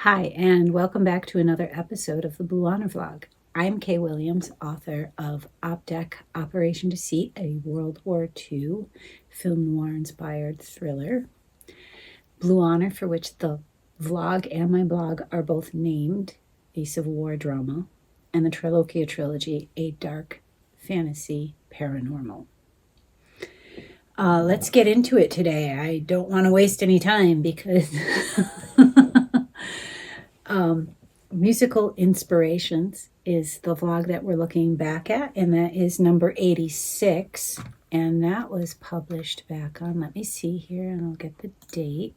Hi, and welcome back to another episode of the Blue Honor Vlog. I'm Kay Williams, author of op-dec Operation Deceit, a World War II film noir-inspired thriller. Blue Honor, for which the vlog and my blog are both named, a Civil War drama, and the Triloquia trilogy, a dark fantasy paranormal. Let's get into it today. I don't want to waste any time because musical inspirations is the vlog that we're looking back at, and that is number 86, and that was published back on, let me see here, and I'll get the date,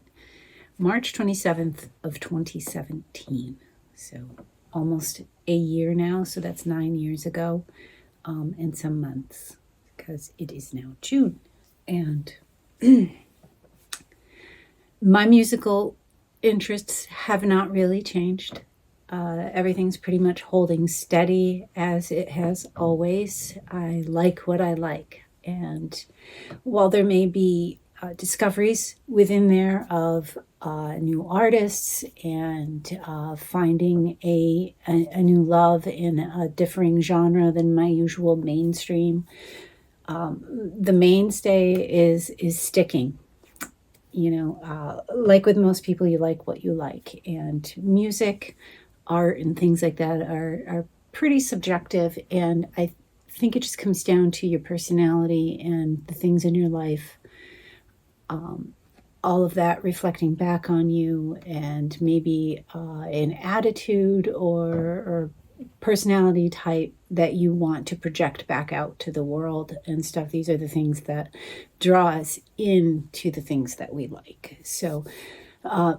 March 27th of 2017. So almost a year now, so that's 9 years ago, and some months, because it is now June. And my musical interests have not really changed. Everything's pretty much holding steady as it has always. I like what I like. And while there may be discoveries within there of new artists and finding a new love in a differing genre than my usual mainstream, the mainstay is sticking. Like with most people, you like what you like. And music, art, and things like that are pretty subjective. And I think it just comes down to your personality and the things in your life. All of that reflecting back on you, and maybe an attitude or personality type that you want to project back out to the world and stuff. These are the things that draw us into the things that we like. So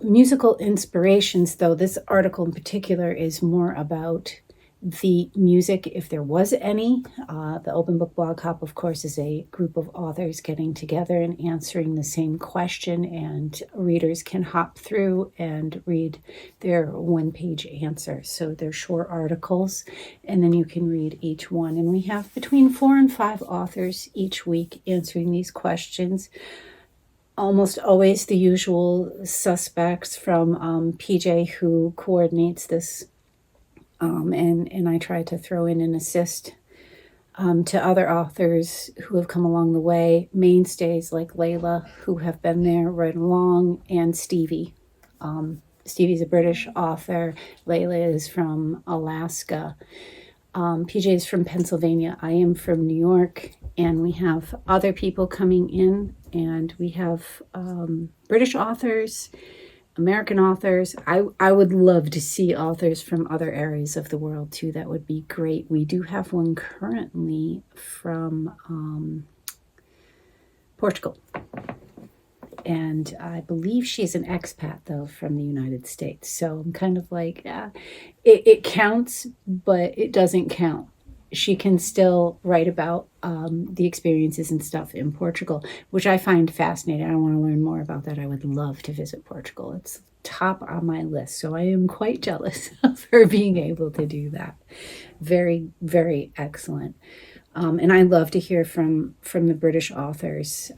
musical inspirations, though, this article in particular is more about the music, if there was any. The Open Book Blog Hop, of course, is a group of authors getting together and answering the same question, and readers can hop through and read their one-page answer. So they're short articles, and then you can read each one. And we have between 4 and 5 authors each week answering these questions. Almost always the usual suspects from PJ, who coordinates this, and I try to throw in an assist to other authors who have come along the way, mainstays like Layla, who have been there right along, and Stevie. Stevie's a British author. Layla is from Alaska. PJ is from Pennsylvania. I am from New York, and we have other people coming in, and we have British authors, American authors. I would love to see authors from other areas of the world too. That would be great. We do have one currently from Portugal. And I believe she's an expat, though, from the United States. So I'm kind of like, it counts, but it doesn't count. She can still write about the experiences and stuff in Portugal, which I find fascinating. I want to learn more about that. I would love to visit Portugal. It's top on my list. So I am quite jealous of her being able to do that. Very, very excellent. And I love to hear from the British authors,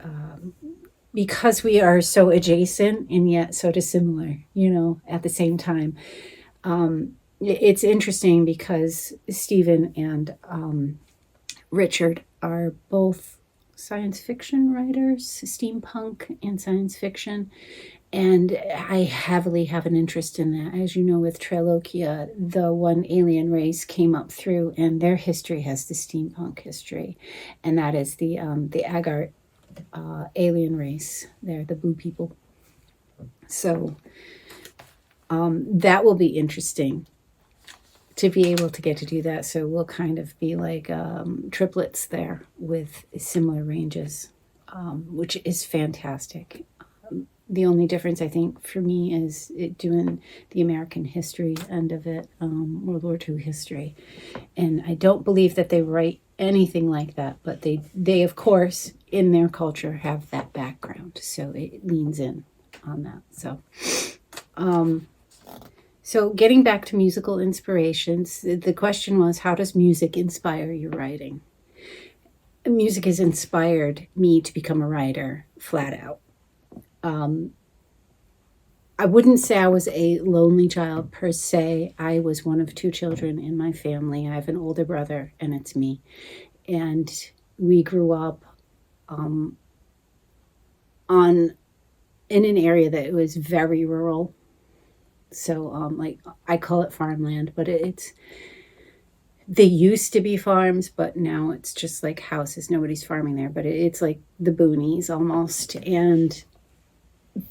because we are so adjacent and yet so dissimilar, at the same time. It's interesting because Stephen and Richard are both science fiction writers, steampunk and science fiction, and I heavily have an interest in that. As you know, with Triloquia, the one alien race came up through, and their history has the steampunk history, and that is the Agar alien race. They're the blue people. So that will be interesting to be able to get to do that. So we'll kind of be like triplets there with similar ranges, which is fantastic. The only difference, I think, for me is doing the American history end of it, World War II history. And I don't believe that they write anything like that, but they of course, in their culture, have that background. So it leans in on that. So getting back to musical inspirations, the question was, how does music inspire your writing? Music has inspired me to become a writer, flat out. I wouldn't say I was a lonely child per se. I was one of two children in my family. I have an older brother, and it's me. And we grew up on in an area that was very rural. So, like I call it farmland, but it's they used to be farms, but now it's just like houses. Nobody's farming there, but it's like the boonies almost. And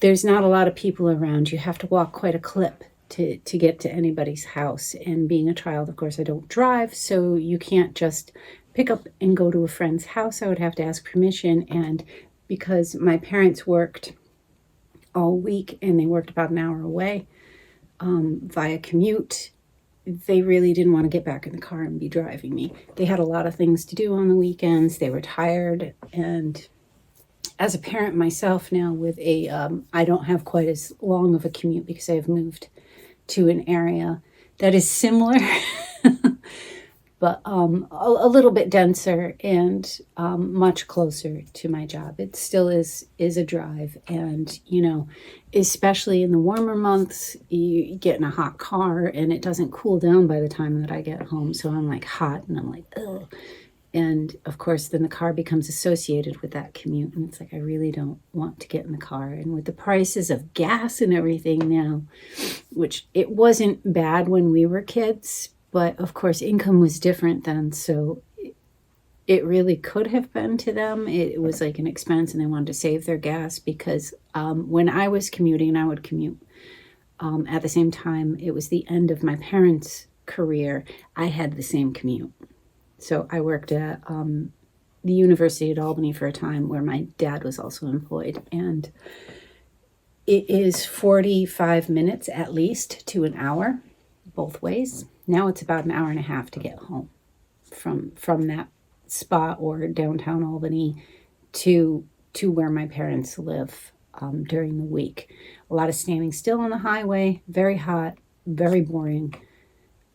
there's not a lot of people around. You have to walk quite a clip to get to anybody's house. And being a child, of course, I don't drive, so you can't just pick up and go to a friend's house. I would have to ask permission. And because my parents worked all week and they worked about an hour away via commute, they really didn't want to get back in the car and be driving me. They had a lot of things to do on the weekends. They were tired. And as a parent myself now with I don't have quite as long of a commute because I've moved to an area that is similar, but a little bit denser and much closer to my job. It still is a drive. And, especially in the warmer months, you get in a hot car and it doesn't cool down by the time that I get home. So I'm like hot and I'm like, ugh. And of course, then the car becomes associated with that commute. And it's like, I really don't want to get in the car. And with the prices of gas and everything now, which it wasn't bad when we were kids, but of course, income was different then. So it really could have been to them. It was like an expense and they wanted to save their gas because when I was commuting, and I would commute at the same time, it was the end of my parents' career. I had the same commute. So I worked at the University at Albany for a time where my dad was also employed. And it is 45 minutes at least to an hour both ways. Now it's about an hour and a half to get home from that spot or downtown Albany to where my parents live during the week. A lot of standing still on the highway, very hot, very boring.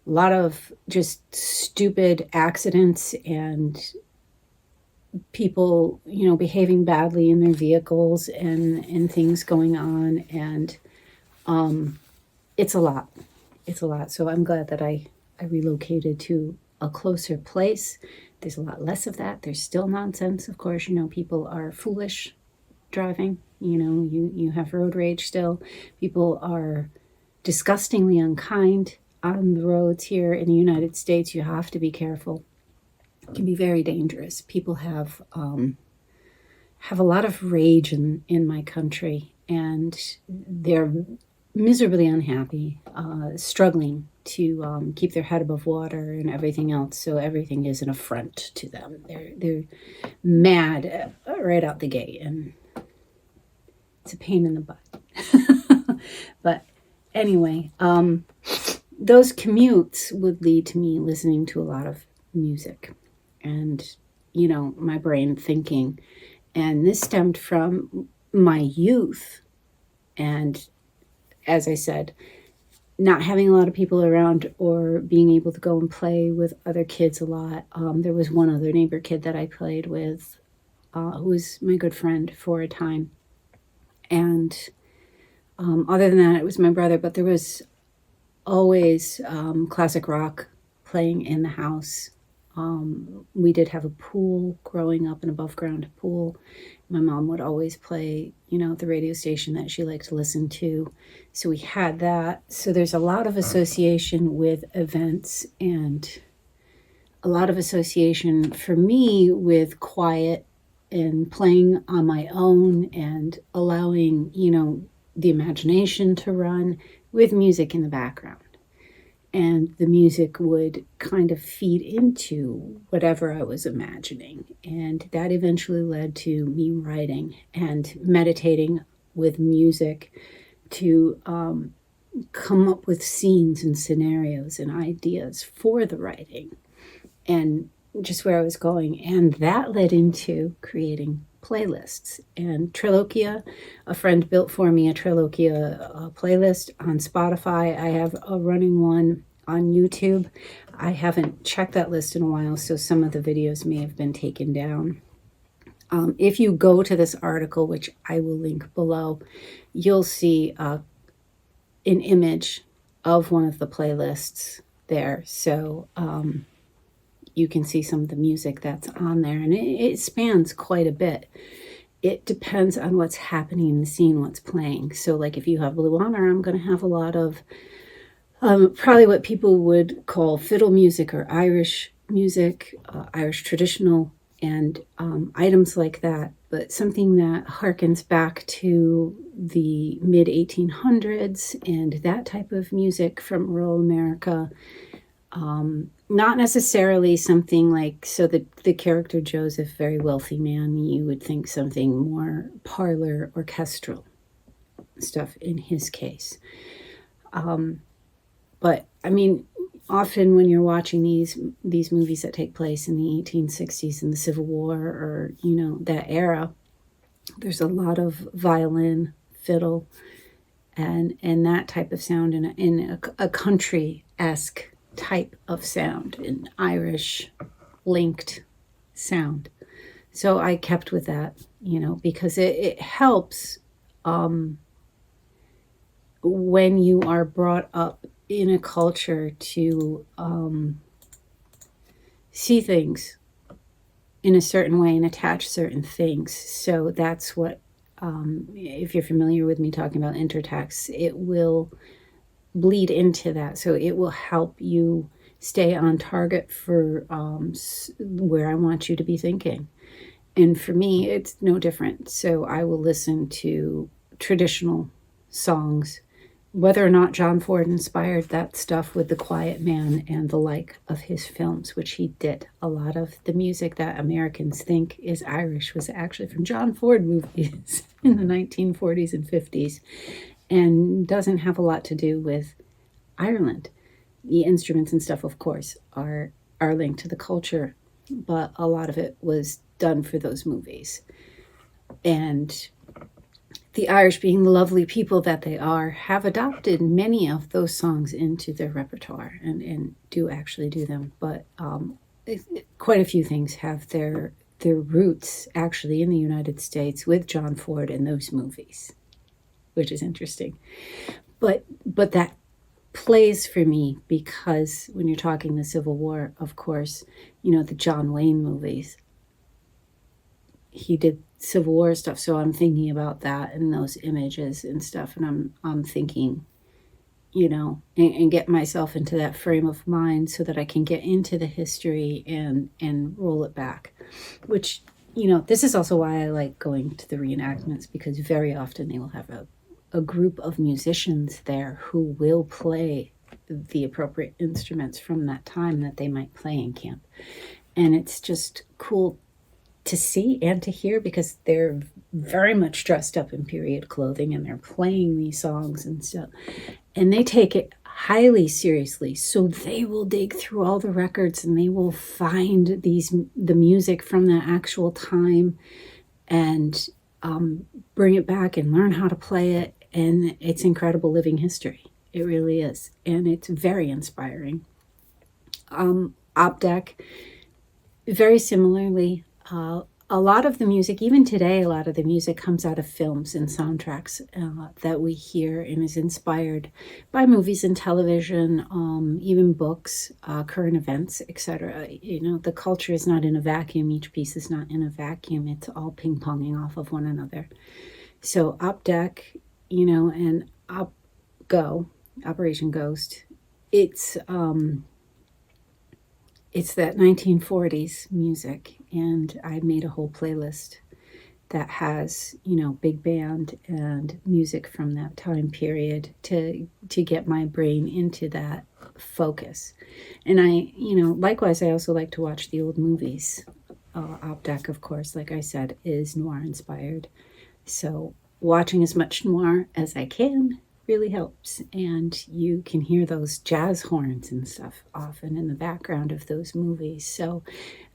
A lot of just stupid accidents and people, behaving badly in their vehicles and things going on. And it's a lot. It's a lot. So I'm glad that I relocated to a closer place. There's a lot less of that. There's still nonsense. Of course, people are foolish driving. You have road rage still. People are disgustingly unkind on the roads here in the United States. You have to be careful. It can be very dangerous. People have a lot of rage in my country, and they're miserably unhappy, struggling to keep their head above water and everything else. So everything is an affront to them. They're mad right out the gate, and it's a pain in the butt. But anyway, those commutes would lead to me listening to a lot of music and, my brain thinking. And this stemmed from my youth. And as I said, not having a lot of people around or being able to go and play with other kids a lot. There was one other neighbor kid that I played with who was my good friend for a time. And other than that, it was my brother. But there was always classic rock playing in the house. We did have a pool growing up, an above ground pool. My mom would always play, the radio station that she liked to listen to. So we had that. So there's a lot of association with events and a lot of association for me with quiet and playing on my own and allowing, the imagination to run with music in the background. And the music would kind of feed into whatever I was imagining. And that eventually led to me writing and meditating with music to come up with scenes and scenarios and ideas for the writing and just where I was going. And that led into creating playlists. And Trilokia, a friend built for me a Trilokia playlist on Spotify. I have a running one on YouTube. I haven't checked that list in a while, so some of the videos may have been taken down. If you go to this article, which I will link below, you'll see an image of one of the playlists there. So you can see some of the music that's on there, and it spans quite a bit. It depends on what's happening in the scene, what's playing. So like if you have Blue Honor, I'm going to have a lot of probably what people would call fiddle music or Irish music, Irish traditional, and items like that. But something that harkens back to the mid 1800s and that type of music from rural America. Not necessarily something like, so the character Joseph, very wealthy man, you would think something more parlor orchestral stuff in his case. But I mean, often when you're watching these movies that take place in the 1860s in the Civil War, or that era, there's a lot of violin, fiddle, and that type of sound in a country-esque type of sound, an Irish linked sound. So I kept with that, because it helps when you are brought up in a culture to see things in a certain way and attach certain things. So that's what, if you're familiar with me talking about intertext, it will bleed into that. So it will help you stay on target for where I want you to be thinking. And for me, it's no different. So I will listen to traditional songs, whether or not John Ford inspired that stuff with The Quiet Man and the like of his films, which he did. A lot of the music that Americans think is Irish was actually from John Ford movies in the 1940s and 50s, and doesn't have a lot to do with Ireland. The instruments and stuff, of course, are linked to the culture, but a lot of it was done for those movies. And the Irish, being the lovely people that they are, have adopted many of those songs into their repertoire and do actually do them. But quite a few things have their roots actually in the United States with John Ford and those movies, which is interesting. But that plays for me because when you're talking the Civil War, of course, the John Wayne movies, he did Civil War stuff, so I'm thinking about that and those images and stuff, and I'm thinking, and get myself into that frame of mind so that I can get into the history and roll it back, which, this is also why I like going to the reenactments, because very often they will have a group of musicians there who will play the appropriate instruments from that time that they might play in camp. And it's just cool to see and to hear, because they're very much dressed up in period clothing and they're playing these songs and stuff, and they take it highly seriously. So they will dig through all the records and they will find the music from that actual time and bring it back and learn how to play it. And it's incredible living history. It really is. And it's very inspiring. Op-dec, very similarly, a lot of the music, even today, a lot of the music comes out of films and soundtracks that we hear and is inspired by movies and television, even books, current events, etc. The culture is not in a vacuum. Each piece is not in a vacuum. It's all ping-ponging off of one another. So op-dec, and Operation Ghost, it's that 1940s music, and I made a whole playlist that has, big band and music from that time period to get my brain into that focus. And I, likewise, I also like to watch the old movies. Op-dec, of course, like I said, is noir inspired. So watching as much noir as I can really helps, and you can hear those jazz horns and stuff often in the background of those movies. So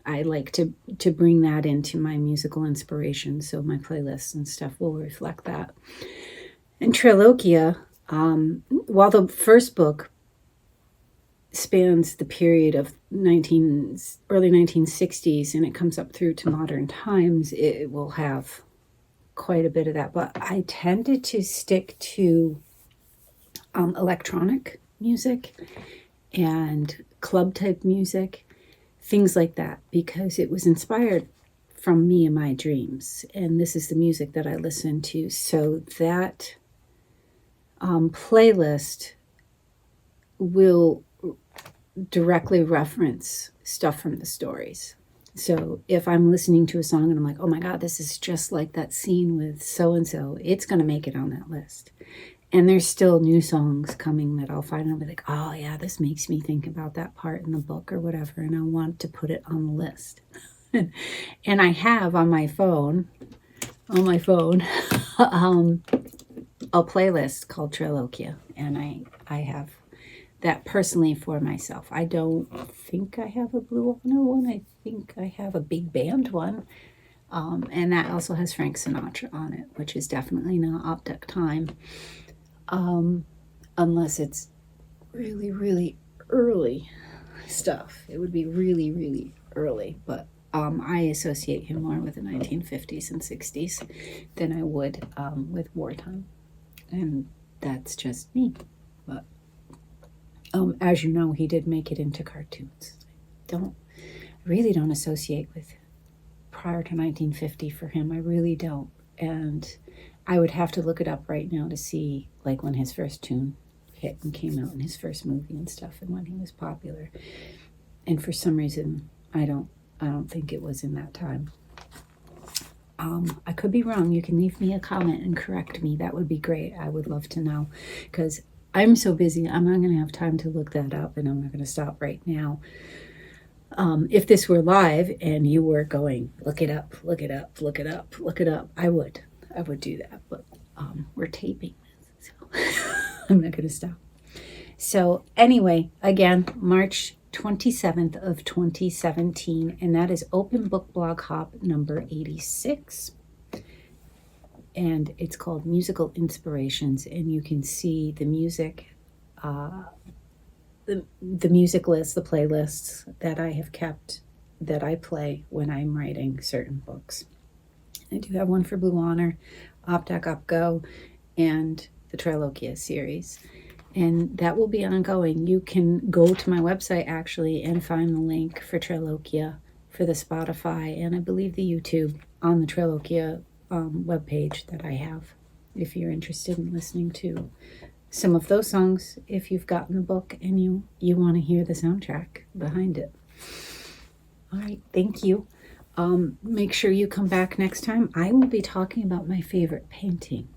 I like to bring that into my musical inspiration, so my playlists and stuff will reflect that. And Triloquia, while the first book spans the period of early 1960s and it comes up through to modern times, it will have quite a bit of that. But I tended to stick to electronic music and club type music, things like that, because it was inspired from me and my dreams. And this is the music that I listen to. So that playlist will directly reference stuff from the stories. So if I'm listening to a song and I'm like, oh my God, this is just like that scene with so-and-so, it's going to make it on that list. And there's still new songs coming that I'll find and I'll be like, oh yeah, this makes me think about that part in the book or whatever, and I want to put it on the list. And I have on my phone, a playlist called Triloquia, and I have that personally for myself. I don't think I have a Blue Honor one. I think I have a big band one. And that also has Frank Sinatra on it, which is definitely not op-dec time. Unless it's really, really early stuff. It would be really, really early. But I associate him more with the 1950s and 60s than I would with wartime. And that's just me. But as you know, he did make it into cartoons. Really don't associate with prior to 1950 for him. I really don't. And I would have to look it up right now to see like when his first tune hit and came out in his first movie and stuff, and when he was popular. And for some reason, I don't think it was in that time. I could be wrong. You can leave me a comment and correct me. That would be great. I would love to know, because I'm so busy. I'm not going to have time to look that up, and I'm not going to stop right now. If this were live and you were going, look it up, look it up, look it up, look it up, I would do that. But we're taping this, so I'm not going to stop. So anyway, again, March 27th of 2017, and that is Open Book Blog Hop number 86. And it's called Musical Inspirations, and you can see the music, the music list, the playlists that I have kept that I play when I'm writing certain books. I do have one for Blue Honor, op-dec, op-go, and the Triloquia series. And that will be ongoing. You can go to my website actually and find the link for Triloquia, for the Spotify, and I believe the YouTube on the Triloquia webpage that I have, if you're interested in listening to some of those songs, if you've gotten the book and you want to hear the soundtrack behind it. All right, thank you. Make sure you come back next time. I will be talking about my favorite painting.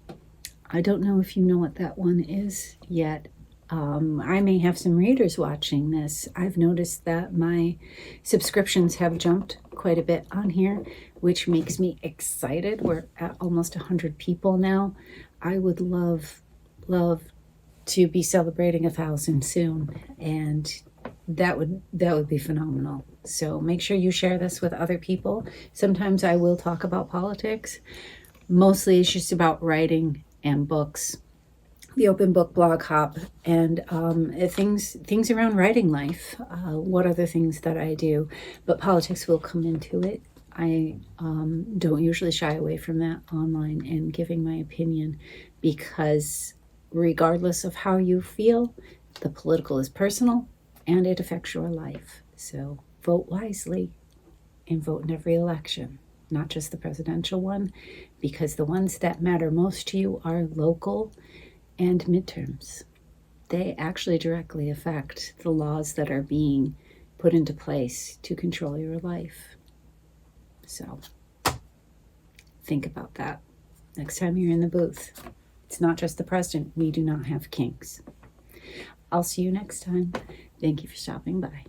I don't know if you know what that one is yet. I may have some readers watching this. I've noticed that my subscriptions have jumped quite a bit on here, which makes me excited. We're at almost 100 people now. I would love to be celebrating 1,000 soon, and that would be phenomenal. So make sure you share this with other people. Sometimes I will talk about politics. Mostly it's just about writing and books, the Open Book Blog Hop, and things around writing life. What other things that I do, but politics will come into it. I don't usually shy away from that online and giving my opinion, because regardless of how you feel, the political is personal and it affects your life. So vote wisely and vote in every election, not just the presidential one, because the ones that matter most to you are local and midterms. They actually directly affect the laws that are being put into place to control your life. So think about that next time you're in the booth. It's not just the president. We do not have kings. I'll see you next time. Thank you for stopping by.